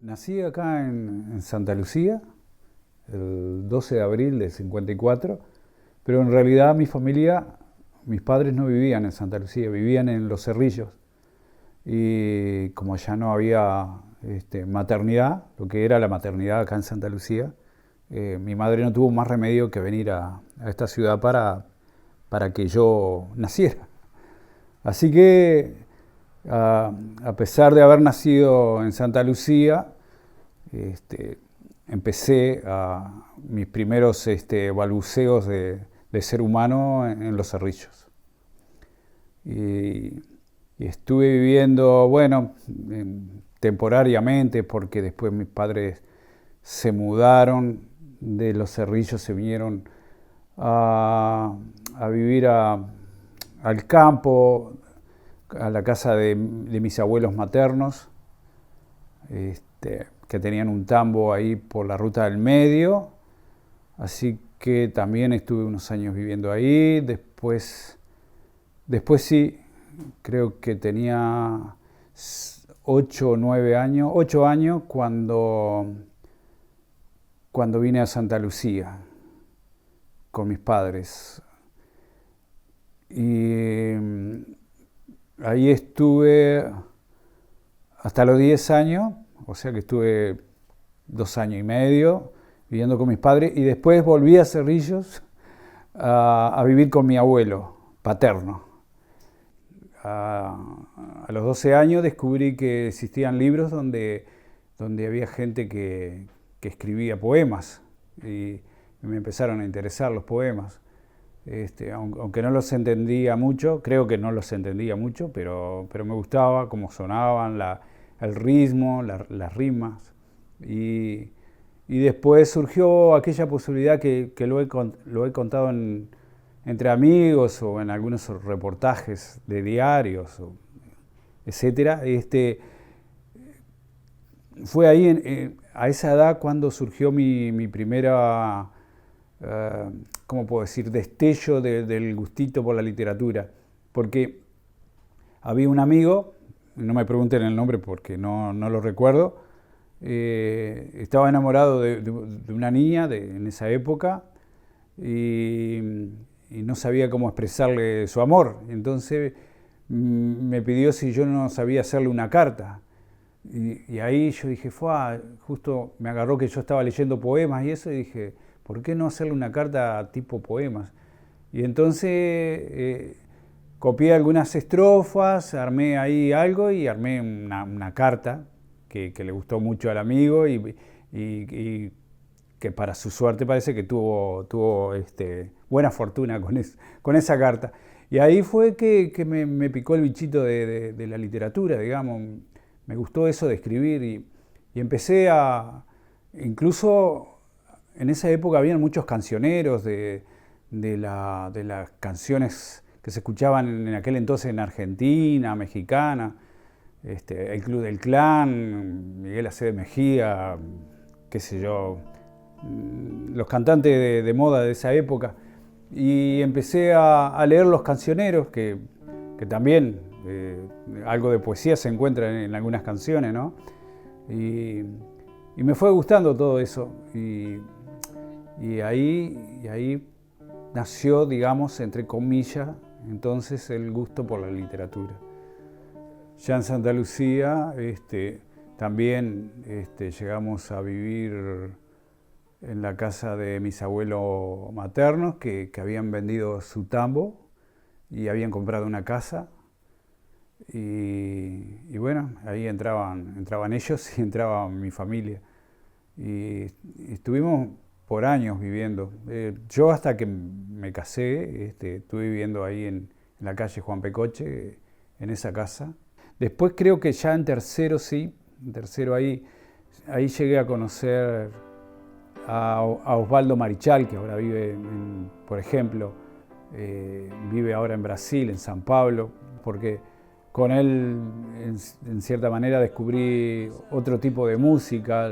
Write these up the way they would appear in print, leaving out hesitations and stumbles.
Nací acá en Santa Lucía, el 12 de abril del 54, pero en realidad mi familia, mis padres no vivían en Santa Lucía, vivían en Los Cerrillos. Y como ya no había maternidad, lo que era la maternidad acá en Santa Lucía, mi madre no tuvo más remedio que venir a esta ciudad para que yo naciera. Así que, a pesar de haber nacido en Santa Lucía, empecé mis primeros balbuceos de ser humano en Los Cerrillos. Y estuve viviendo, bueno, temporariamente, porque después mis padres se mudaron de Los Cerrillos, se vinieron a vivir al campo, a la casa de mis abuelos maternos, que tenían un tambo ahí por la ruta del medio. Así que también estuve unos años viviendo ahí. Después sí, creo que tenía 8 o 9 años, 8 años cuando vine a Santa Lucía con mis padres. Y ahí estuve hasta los 10 años, o sea que estuve 2 años y medio viviendo con mis padres, y después volví a Cerrillos a vivir con mi abuelo paterno. A los 12 años descubrí que existían libros donde había gente que escribía poemas, y me empezaron a interesar los poemas. Aunque no los entendía mucho, creo que no los entendía mucho, pero me gustaba cómo sonaban, el ritmo, las rimas. Y después surgió aquella posibilidad que lo he contado entre amigos o en algunos reportajes de diarios, etcétera. Fue ahí, a esa edad, cuando surgió mi primera, ¿cómo puedo decir?, destello del gustito por la literatura. Porque había un amigo, no me pregunten el nombre porque no lo recuerdo, estaba enamorado de una niña en esa época, y no sabía cómo expresarle su amor. Entonces me pidió si yo no sabía hacerle una carta. Y ahí yo dije, justo me agarró que yo estaba leyendo poemas y eso, y dije, ¿por qué no hacerle una carta tipo poemas? Y entonces copié algunas estrofas, armé ahí algo y armé una carta que le gustó mucho al amigo, y que para su suerte parece que tuvo buena fortuna con esa carta. Y ahí fue que me picó el bichito de la literatura, digamos. Me gustó eso de escribir, y empecé incluso en esa época habían muchos cancioneros de las canciones que se escuchaban en aquel entonces en Argentina, mexicana, el Club del Clan, Miguel Aceves Mejía, qué sé yo, los cantantes de moda de esa época. Y empecé a leer los cancioneros, que también algo de poesía se encuentra en algunas canciones, ¿no? Y me fue gustando todo eso. Y ahí nació, digamos, entre comillas, entonces el gusto por la literatura. Ya en Santa Lucía también llegamos a vivir en la casa de mis abuelos maternos, que habían vendido su tambo y habían comprado una casa. Y bueno, ahí entraban ellos y entraba mi familia. Y estuvimos por años viviendo. Yo hasta que me casé, estuve viviendo ahí en la calle Juan Pecoche, en esa casa. Después creo que ya en tercero ahí llegué a conocer a Osvaldo Marichal, que ahora vive, por ejemplo, vive ahora en Brasil, en San Pablo, porque con él, en cierta manera, descubrí otro tipo de música,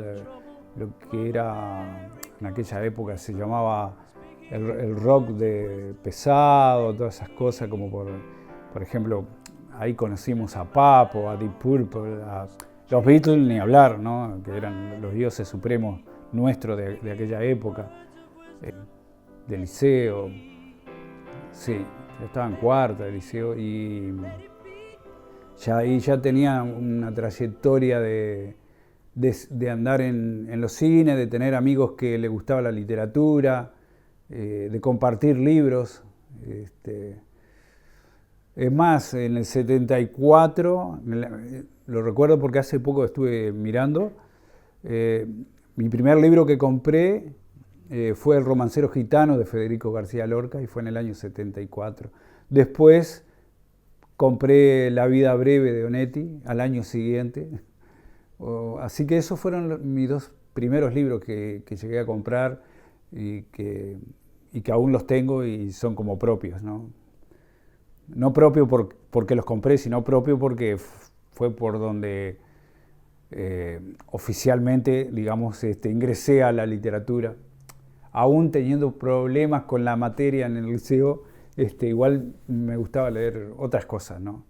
lo que era, en aquella época se llamaba el rock de pesado, todas esas cosas, como por ejemplo, ahí conocimos a Papo, a Deep Purple, Los Beatles ni hablar, ¿no? Que eran los dioses supremos nuestros de aquella época, de liceo. Sí, yo estaba en cuarta de liceo y ya ahí ya tenía una trayectoria de andar en los cines, de tener amigos que les gustaba la literatura, de compartir libros. Es más, en el 74, lo recuerdo porque hace poco estuve mirando, mi primer libro que compré fue El romancero gitano de Federico García Lorca y fue en el año 74. Después compré La vida breve de Onetti al año siguiente. Así que esos fueron mis dos primeros libros que llegué a comprar y que aún los tengo y son como propios, ¿no? No propio porque los compré, sino propio porque fue por donde oficialmente, digamos, ingresé a la literatura. Aún teniendo problemas con la materia en el liceo, igual me gustaba leer otras cosas, ¿no?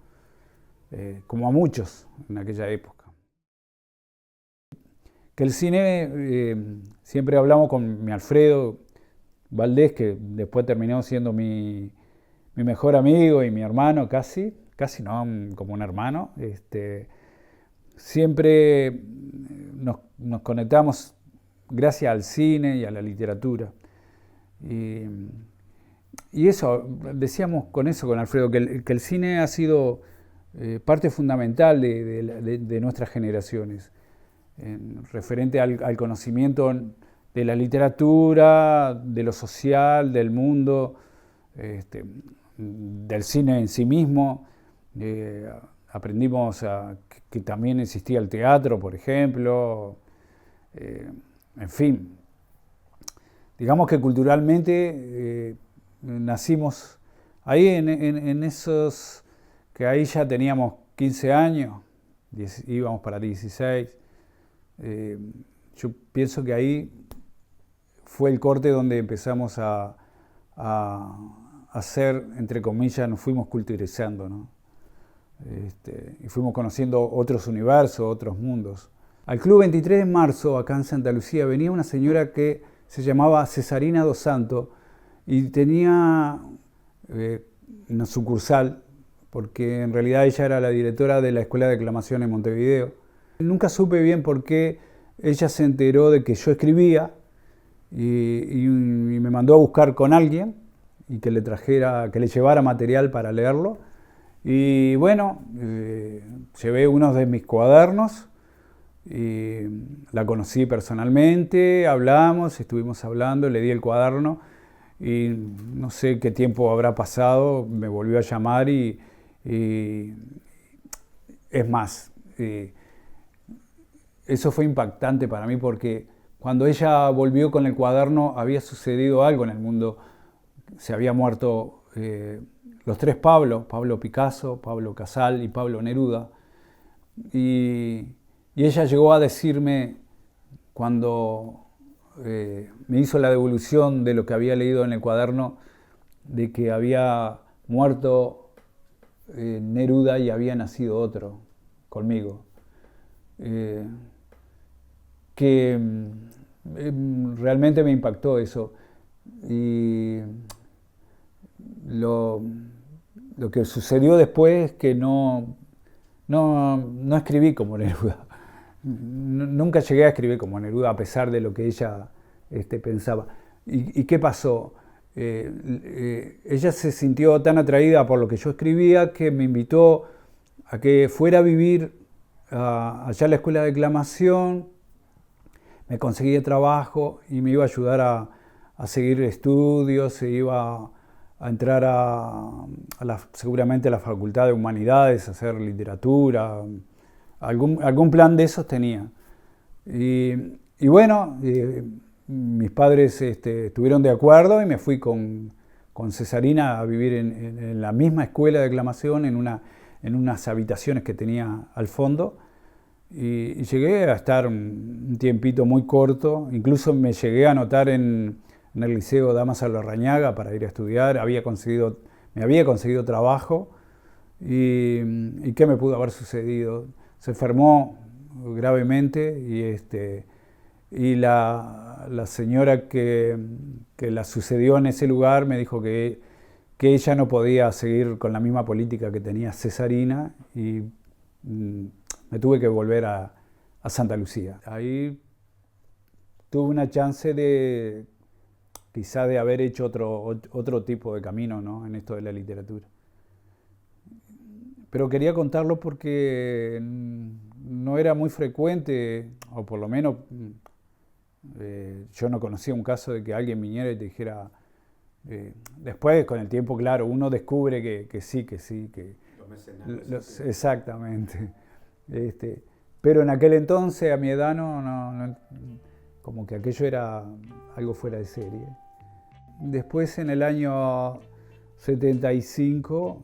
Como a muchos en aquella época. Que el cine, siempre hablamos con mi Alfredo Valdés, que después terminó siendo mi mejor amigo y mi hermano casi no, como un hermano. Siempre nos conectamos gracias al cine y a la literatura. Y eso, decíamos con Alfredo, que el cine ha sido parte fundamental de nuestras generaciones, referente al conocimiento de la literatura, de lo social, del mundo, del cine en sí mismo. Aprendimos que también existía el teatro, por ejemplo. En fin, digamos que culturalmente nacimos ahí en esos, que ahí ya teníamos 15 años, íbamos para 16. Yo pienso que ahí fue el corte donde empezamos a hacer, entre comillas, nos fuimos culturizando, ¿no? Y fuimos conociendo otros universos, otros mundos. Al Club 23 de Marzo, acá en Santa Lucía, venía una señora que se llamaba Cesarina dos Santos y tenía una sucursal, porque en realidad ella era la directora de la Escuela de Declamación en Montevideo. Nunca supe bien por qué ella se enteró de que yo escribía y me mandó a buscar con alguien y que le llevara material para leerlo. Y bueno, llevé unos de mis cuadernos y la conocí personalmente, hablamos, estuvimos hablando, le di el cuaderno y no sé qué tiempo habrá pasado, me volvió a llamar y es más, eso fue impactante para mí porque cuando ella volvió con el cuaderno había sucedido algo en el mundo. Se había muerto los tres Pablo Picasso, Pablo Casal y Pablo Neruda. Y ella llegó a decirme, cuando me hizo la devolución de lo que había leído en el cuaderno, de que había muerto Neruda y había nacido otro conmigo. Que realmente me impactó eso. Y lo que sucedió después es que no escribí como Neruda. Nunca llegué a escribir como Neruda, a pesar de lo que ella pensaba. ¿Y qué pasó? Ella se sintió tan atraída por lo que yo escribía que me invitó a que fuera a vivir allá a la Escuela de Declamación. Me conseguí trabajo y me iba a ayudar a seguir estudios, se iba a entrar seguramente a la Facultad de Humanidades, a hacer literatura, algún plan de esos tenía. Y bueno, mis padres estuvieron de acuerdo y me fui con Cesarina a vivir en la misma escuela de declamación, en unas habitaciones que tenía al fondo. Y llegué a estar un tiempito muy corto, incluso me llegué a anotar en el Liceo Dámaso Larrañaga para ir a estudiar, me había conseguido trabajo y ¿qué me pudo haber sucedido? Se enfermó gravemente y la señora que la sucedió en ese lugar me dijo que ella no podía seguir con la misma política que tenía Cesarina y me tuve que volver a Santa Lucía. Ahí tuve una chance de quizá de haber hecho otro tipo de camino, ¿no?, en esto de la literatura. Pero quería contarlo porque no era muy frecuente, o por lo menos yo no conocía un caso de que alguien viniera y te dijera, después con el tiempo, claro, uno descubre que sí. Los mecenas. Exactamente. Pero en aquel entonces, a mi edad, no, como que aquello era algo fuera de serie. Después, en el año 75,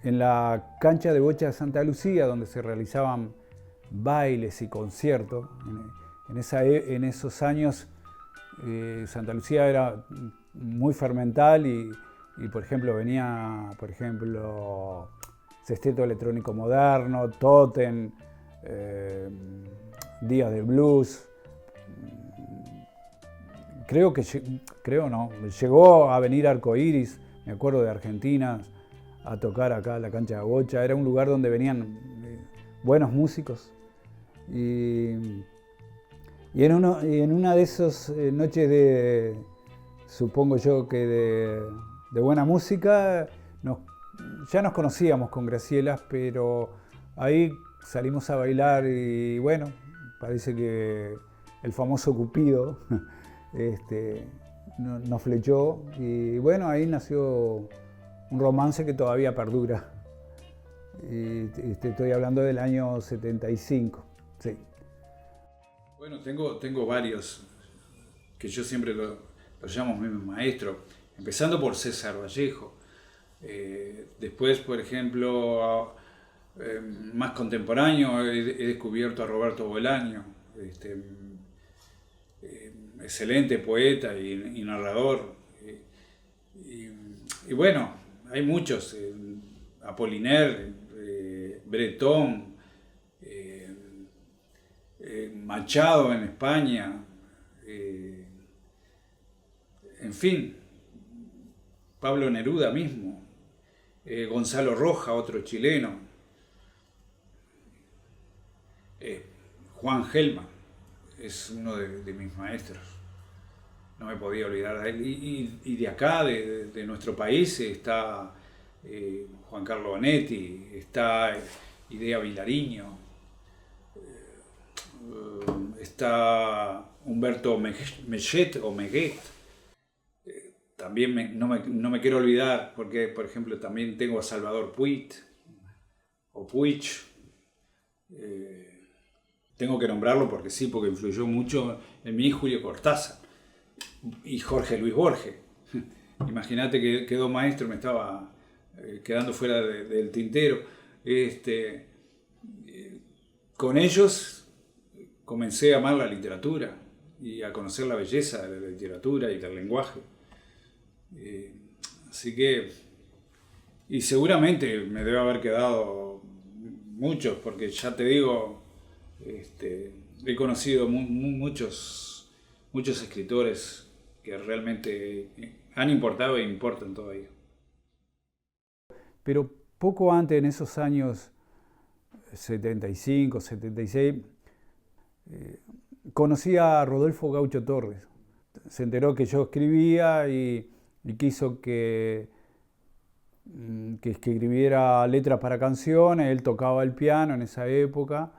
en la cancha de bocha de Santa Lucía, donde se realizaban bailes y conciertos, en esos años Santa Lucía era muy fermental y por ejemplo, venía, Sexteto Electrónico Moderno, Totem, Días de Blues. Llegó a venir Arcoiris, me acuerdo, de Argentina, a tocar acá a la cancha de bocha. Era un lugar donde venían buenos músicos. Y en una de esas noches supongo yo que de buena música, ya nos conocíamos con Graciela, pero ahí salimos a bailar y bueno, parece que el famoso Cupido nos flechó y bueno, ahí nació un romance que todavía perdura. Y estoy hablando del año 75, sí. Bueno, tengo varios que yo siempre lo llamo mi maestro, empezando por César Vallejo. Después, por ejemplo, más contemporáneo, he descubierto a Roberto Bolaño, excelente poeta y narrador. Y bueno, hay muchos, Apollinaire, Bretón, Machado en España, en fin, Pablo Neruda mismo, Gonzalo Roja, otro chileno, Juan Gelman es uno de mis maestros, no me podía olvidar de él. Y de acá, de nuestro país, está Juan Carlos Bonetti, está Idea Vilariño, está Humberto Meguet. También no me quiero olvidar, porque por ejemplo también tengo a Salvador Puig, tengo que nombrarlo porque sí, porque influyó mucho en mí Julio Cortázar y Jorge Luis Borges. Imagínate que quedó maestro, me estaba quedando fuera del tintero. Con ellos comencé a amar la literatura y a conocer la belleza de la literatura y del lenguaje. Así que, y seguramente me debe haber quedado muchos, porque ya te digo, he conocido muchos escritores que realmente han importado e importan todavía. Pero poco antes, en esos años 75, 76, conocí a Rodolfo Gaucho Torres. Se enteró que yo escribía y quiso que escribiera letras para canciones. Él tocaba el piano en esa época.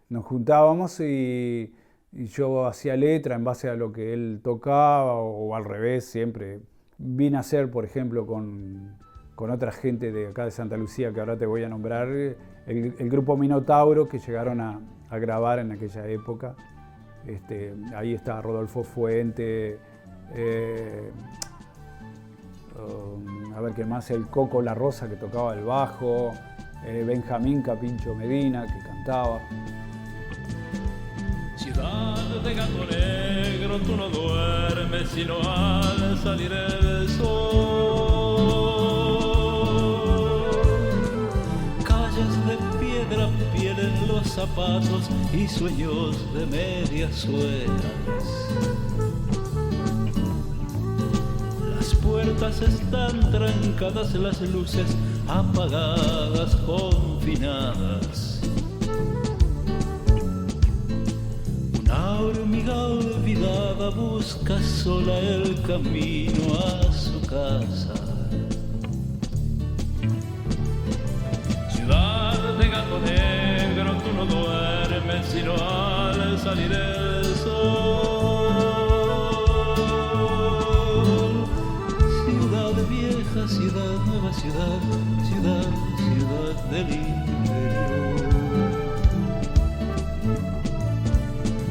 Nos juntábamos y yo hacía letra en base a lo que él tocaba o al revés, siempre. Vine a hacer, por ejemplo, con otra gente de acá de Santa Lucía, que ahora te voy a nombrar, el grupo Minotauro, que llegaron a grabar en aquella época. Ahí está Rodolfo Fuente, a ver qué más, el Coco La Rosa, que tocaba el bajo, Benjamín Capincho Medina, que cantaba. Ciudad de gato negro, tú no duermes sino al salir el sol. huellas de piedra, piel en los zapatos y sueños de medias suelas. Las puertas están trancadas, las luces apagadas, confinadas. Una hormiga olvidada busca sola el camino a su casa. Ciudad de gato negro, tú no duermes sino al salir el sol. Ciudad vieja, ciudad nueva, ciudad, ciudad, ciudad del interior.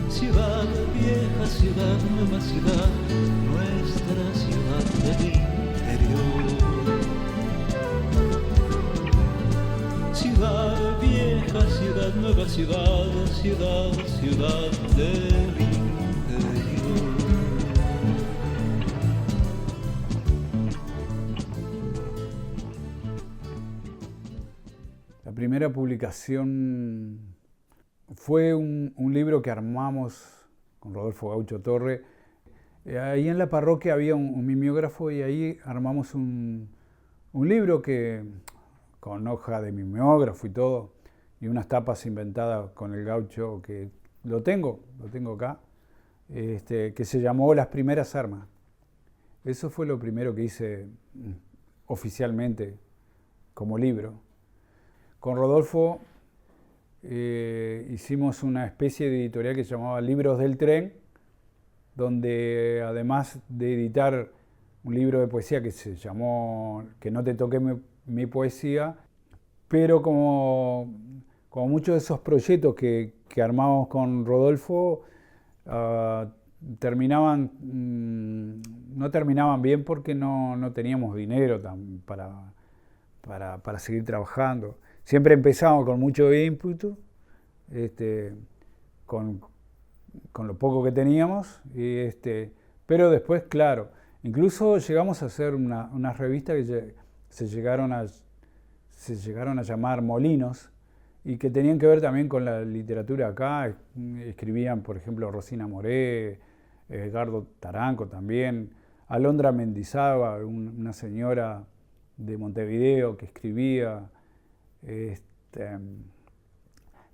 Ciudad vieja, ciudad nueva, ciudad, nuestra ciudad del interior. Ciudad vieja, ciudad nueva, ciudad, ciudad, ciudad del interior. La primera publicación fue un libro que armamos con Rodolfo Gaucho Torre. Ahí en la parroquia había un mimeógrafo y ahí armamos un libro con hoja de mimeógrafo y todo, y unas tapas inventadas con el Gaucho, que lo tengo acá, que se llamó Las Primeras Armas. Eso fue lo primero que hice oficialmente como libro. Con Rodolfo hicimos una especie de editorial que se llamaba Libros del Tren, donde además de editar un libro de poesía que se llamó Que no te toque mi poesía, pero como muchos de esos proyectos que armamos con Rodolfo no terminaban bien porque no teníamos dinero para seguir trabajando. Siempre empezamos con mucho ímpetu, con lo poco que teníamos, pero después, claro, incluso llegamos a hacer unas revistas que se llegaron a llamar Molinos y que tenían que ver también con la literatura acá. Escribían, por ejemplo, Rosina Moré, Edgardo Taranco también, Alondra Mendizábal, una señora de Montevideo que escribía,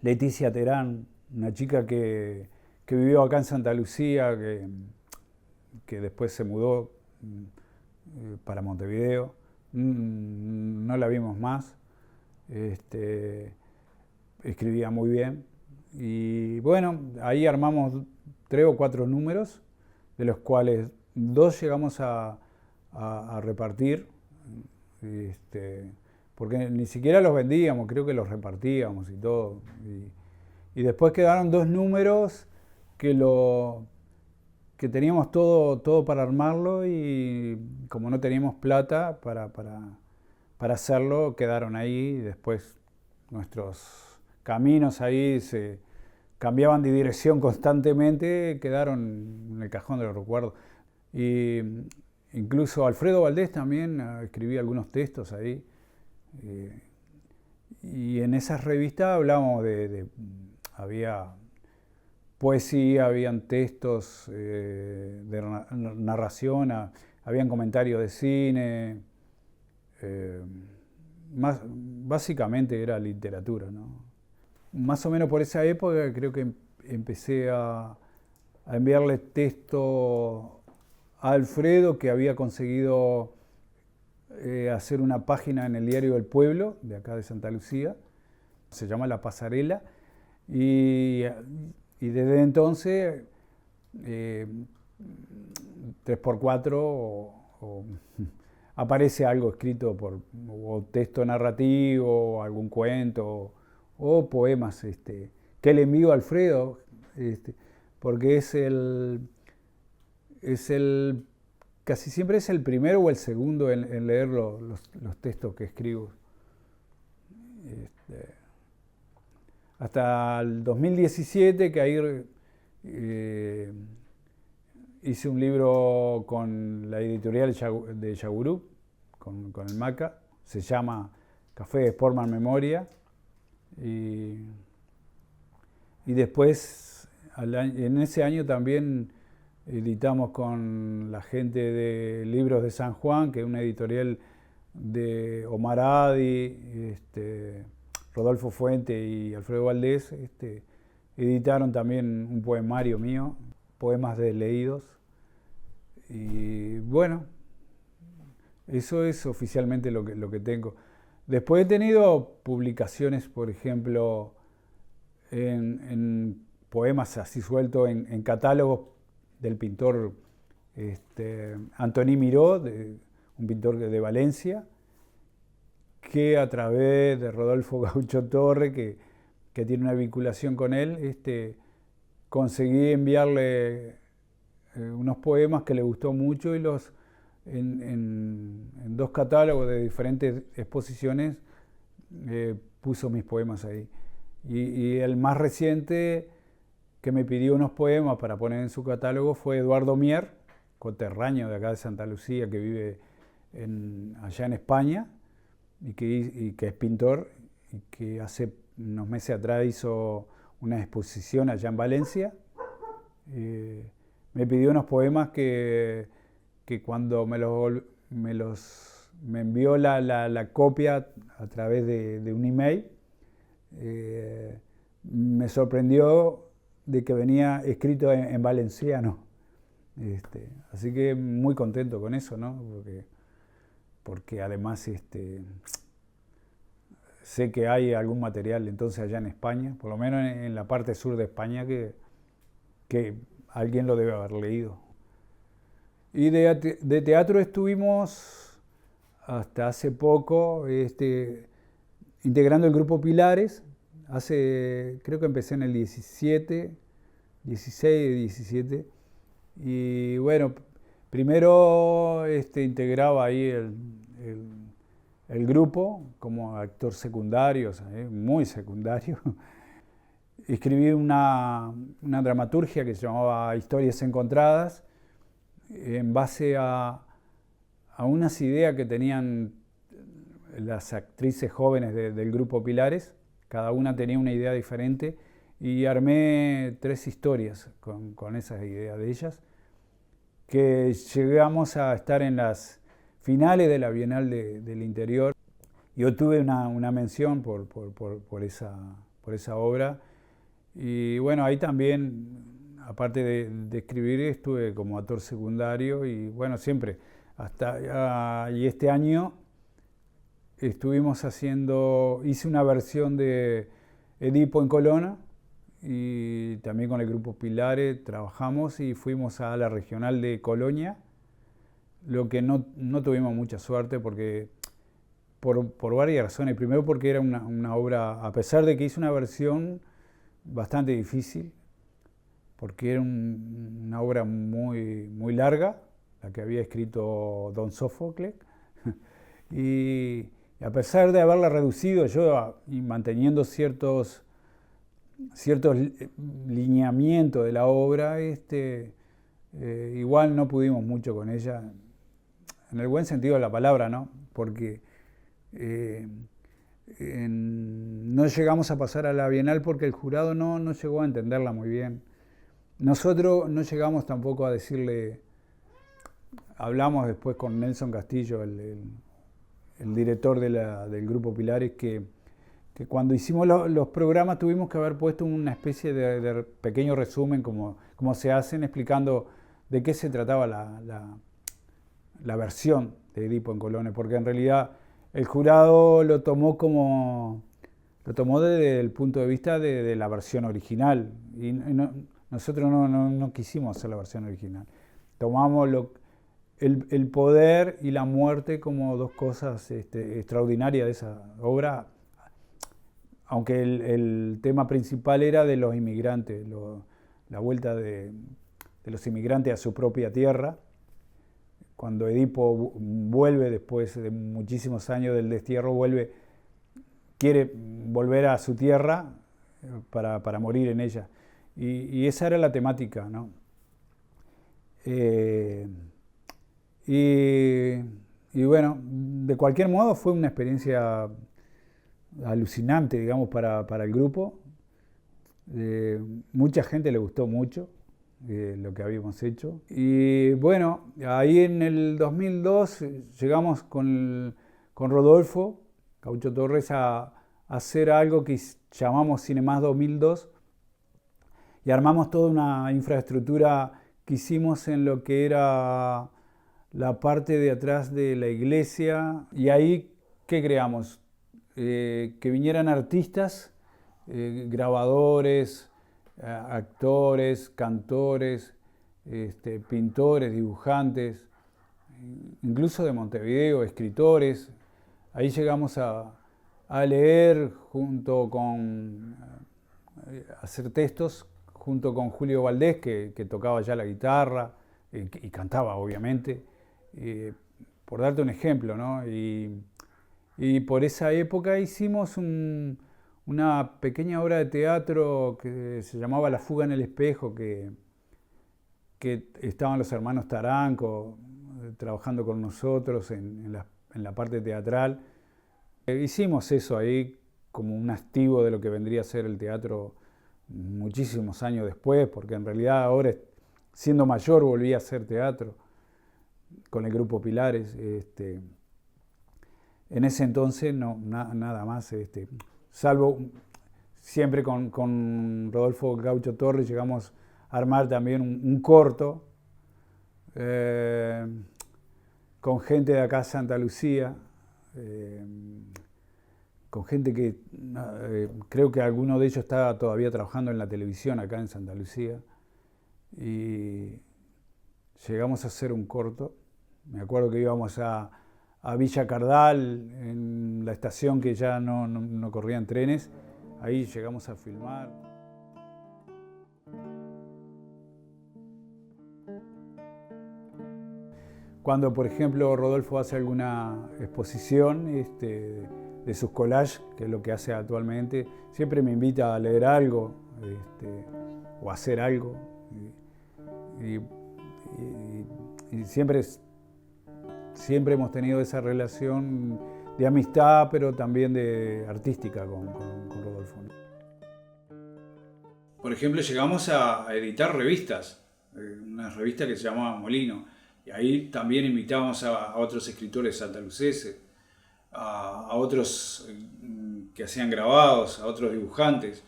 Leticia Terán, una chica que vivió acá en Santa Lucía, que después se mudó para Montevideo. No la vimos más. Escribía muy bien. Y bueno, ahí armamos 3 o 4 números, de los cuales 2 llegamos a repartir, porque ni siquiera los vendíamos, creo que los repartíamos y todo. Y después quedaron 2 números que teníamos todo para armarlo, y como no teníamos plata para hacerlo, quedaron ahí. Y después nuestros caminos ahí se cambiaban de dirección constantemente, quedaron en el cajón de los recuerdos. Y incluso Alfredo Valdés también escribía algunos textos ahí. Y en esas revistas hablábamos había poesía, habían textos de narración, habían comentarios de cine, básicamente era literatura, ¿no? Más o menos por esa época creo que empecé a enviarle texto a Alfredo, que había conseguido hacer una página en el diario El Pueblo, de acá de Santa Lucía, se llama La Pasarela, y desde entonces 3x4 aparece algo escrito o texto narrativo, o algún cuento, o poemas que le envío a Alfredo, porque casi siempre es el primero o el segundo en leer los textos que escribo. Hasta el 2017, que ahí hice un libro con la editorial de Yagurú, con el Maca, se llama Café de Sportman Memoria, Y después, en ese año también editamos con la gente de Libros de San Juan, que es una editorial de Omar Adi, Rodolfo Fuente y Alfredo Valdés, editaron también un poemario mío, Poemas Desleídos. Y bueno, eso es oficialmente lo que tengo. Después he tenido publicaciones, por ejemplo, en poemas así sueltos, en catálogos del pintor Antoni Miró, un pintor de Valencia, que a través de Rodolfo Gaucho Torre, que tiene una vinculación con él, conseguí enviarle unos poemas que le gustó mucho, y en 2 catálogos de diferentes exposiciones puso mis poemas ahí. Y el más reciente que me pidió unos poemas para poner en su catálogo fue Eduardo Mier, conterráneo de acá de Santa Lucía, que vive allá en España y que es pintor, y que hace unos meses atrás hizo una exposición allá en Valencia. Me pidió unos poemas que cuando me envió la copia a través de un email, me sorprendió de que venía escrito en valenciano. Así que muy contento con eso, ¿no? Porque además sé que hay algún material entonces allá en España, por lo menos en la parte sur de España, que alguien lo debe haber leído. Y de teatro estuvimos hasta hace poco integrando el grupo Pilares. Creo que empecé en el 16, 17. Y bueno, primero integraba ahí el grupo como actor secundario, o sea, muy secundario. Escribí una dramaturgia que se llamaba Historias Encontradas, en base a unas ideas que tenían las actrices jóvenes del grupo Pilares. Cada una tenía una idea diferente, y armé 3 historias con esas ideas de ellas, que llegamos a estar en las finales de la Bienal del Interior. Yo tuve una mención por esa obra, y bueno, ahí también, aparte de escribir, estuve como actor secundario, y bueno, siempre, y este año hice una versión de Edipo en Colona, y también con el grupo Pilares trabajamos y fuimos a la regional de Colonia, lo que no tuvimos mucha suerte porque por varias razones. Primero, porque era una obra, a pesar de que hice una versión bastante difícil, porque era una obra muy, muy larga, la que había escrito Don Sófocles, y a pesar de haberla reducido yo y manteniendo ciertos lineamientos de la obra, igual no pudimos mucho con ella, en el buen sentido de la palabra, ¿no? Porque no llegamos a pasar a la Bienal porque el jurado no llegó a entenderla muy bien. Nosotros no llegamos tampoco a decirle, hablamos después con Nelson Castillo, el director del grupo Pilares, que cuando hicimos los programas tuvimos que haber puesto una especie de pequeño resumen, como se hacen, explicando de qué se trataba la versión de Edipo en Colona, porque en realidad el jurado lo tomó desde el punto de vista de la versión original, y nosotros no quisimos hacer la versión original. Tomamos el poder y la muerte como 2 cosas extraordinarias de esa obra, aunque el tema principal era de los inmigrantes, la vuelta de los inmigrantes a su propia tierra. Cuando Edipo vuelve después de muchísimos años del destierro, quiere volver a su tierra para morir en ella. Y esa era la temática, ¿no? Y bueno, de cualquier modo fue una experiencia alucinante, digamos, para el grupo. Mucha gente le gustó mucho lo que habíamos hecho. Y bueno, ahí en el 2002 llegamos con Rodolfo Gaucho Torres a hacer algo que llamamos Cinemas 2002 y armamos toda una infraestructura que hicimos en lo que era la parte de atrás de la iglesia. Y ahí, ¿qué creamos? Que vinieran artistas, grabadores, actores, cantores, pintores, dibujantes, incluso de Montevideo, escritores. Ahí llegamos a leer hacer textos junto con Julio Valdés, que tocaba ya la guitarra y cantaba, obviamente, por darte un ejemplo, ¿no? Y por esa época hicimos una pequeña obra de teatro que se llamaba La fuga en el espejo, que estaban los hermanos Taranco trabajando con nosotros en la parte teatral. Hicimos eso ahí como un activo de lo que vendría a ser el teatro muchísimos años después, porque en realidad ahora, siendo mayor, volví a hacer teatro con el grupo Pilares. En ese entonces nada más, salvo siempre con Rodolfo Gaucho Torres llegamos a armar también un corto con gente de acá de Santa Lucía, con gente que creo que alguno de ellos está todavía trabajando en la televisión acá en Santa Lucía, y llegamos a hacer un corto. Me acuerdo que íbamos a Villa Cardal, en la estación que ya no corrían trenes. Ahí llegamos a filmar. Cuando, por ejemplo, Rodolfo hace alguna exposición de sus collages, que es lo que hace actualmente, siempre me invita a leer algo o a hacer algo. Y siempre hemos tenido esa relación de amistad, pero también de artística con Rodolfo. Por ejemplo, llegamos a editar revistas, una revista que se llamaba Molino, y ahí también invitábamos a otros escritores santalucenses, a otros que hacían grabados, a otros dibujantes.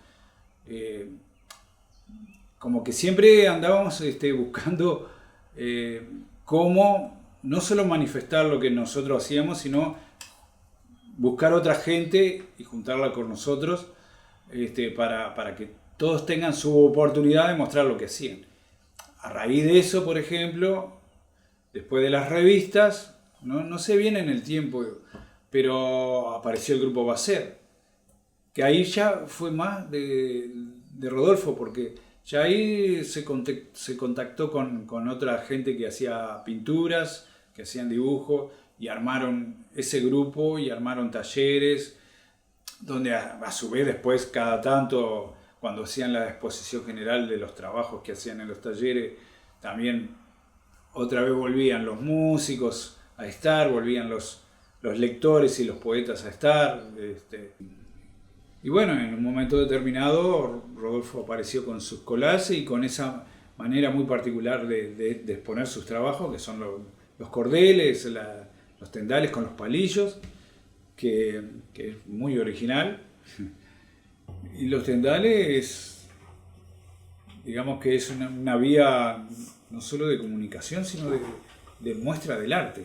Como que siempre andábamos buscando cómo no solo manifestar lo que nosotros hacíamos, sino buscar otra gente y juntarla con nosotros para que todos tengan su oportunidad de mostrar lo que hacían. A raíz de eso, por ejemplo, después de las revistas, no sé bien en el tiempo, pero apareció el grupo Baser, que ahí ya fue más de Rodolfo, porque ya ahí se contactó con otra gente que hacía pinturas, que hacían dibujos, y armaron ese grupo y armaron talleres, donde a su vez después cada tanto, cuando hacían la exposición general de los trabajos que hacían en los talleres, también otra vez volvían los músicos a estar, volvían los lectores y los poetas a estar. Y bueno, en un momento determinado Rodolfo apareció con sus collages y con esa manera muy particular de exponer sus trabajos, que son los cordeles, los tendales con los palillos, que es muy original. Y los tendales, digamos que es una vía no solo de comunicación, sino de muestra del arte.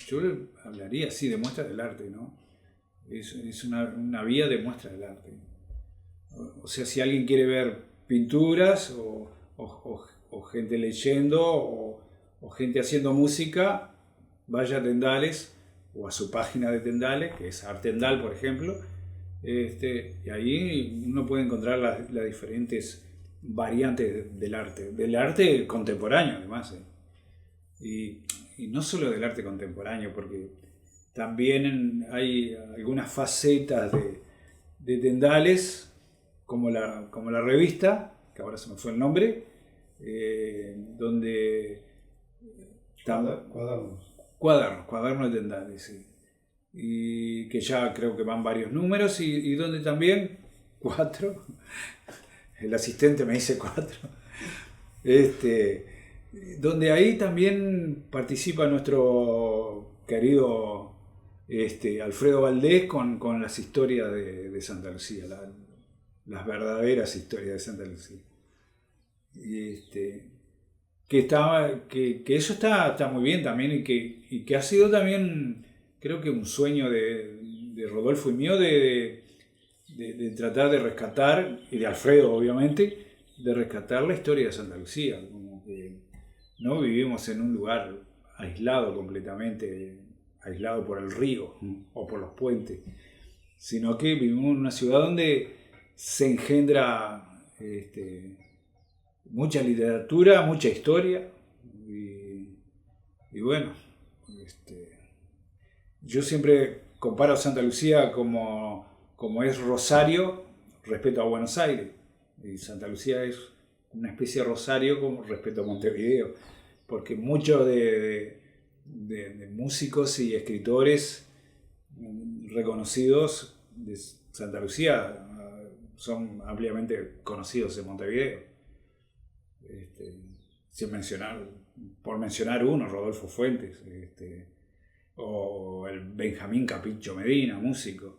Yo hablaría así, de muestra del arte, ¿no? Es una vía de muestra del arte. O sea, si alguien quiere ver pinturas o gente leyendo o gente haciendo música, vaya a Tendales o a su página de Tendales, que es Artendal, por ejemplo, y ahí uno puede encontrar las diferentes variantes del arte contemporáneo además. Y no solo del arte contemporáneo, porque también hay algunas facetas de Tendales, como la revista, que ahora se me fue el nombre, donde... Cuadernos. Cuadernos de Tendales, sí. y que ya creo que van varios números, y donde también 4, el asistente me dice 4, donde ahí también participa nuestro querido Alfredo Valdés con las historias de Santa Lucía, las verdaderas historias de Santa Lucía. Y que eso está muy bien también, y que ha sido también, creo que un sueño de Rodolfo y mío de tratar de rescatar, y de Alfredo obviamente, de rescatar la historia de Santa Lucía. Como que no vivimos en un lugar aislado completamente, aislado por el río o por los puentes, sino que vivimos en una ciudad donde se engendra mucha literatura, mucha historia, y bueno, yo siempre comparo Santa Lucía como es Rosario respecto a Buenos Aires, y Santa Lucía es una especie de Rosario con respecto a Montevideo, porque muchos de músicos y escritores reconocidos de Santa Lucía son ampliamente conocidos en Montevideo. Por mencionar uno, Rodolfo Fuentes, o el Benjamín Capicho Medina, músico.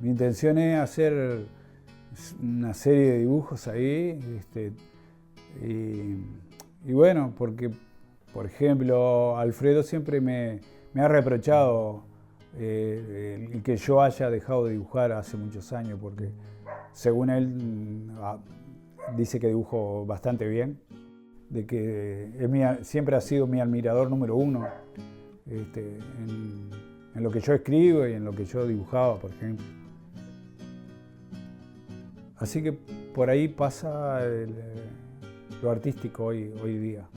Mi intención es hacer una serie de dibujos ahí, y bueno, porque, por ejemplo, Alfredo siempre me ha reprochado el que yo haya dejado de dibujar hace muchos años, porque según él dice que dibujo bastante bien, de que siempre ha sido mi admirador número 1 en lo que yo escribo y en lo que yo dibujaba, por ejemplo. Así que por ahí pasa lo artístico hoy día.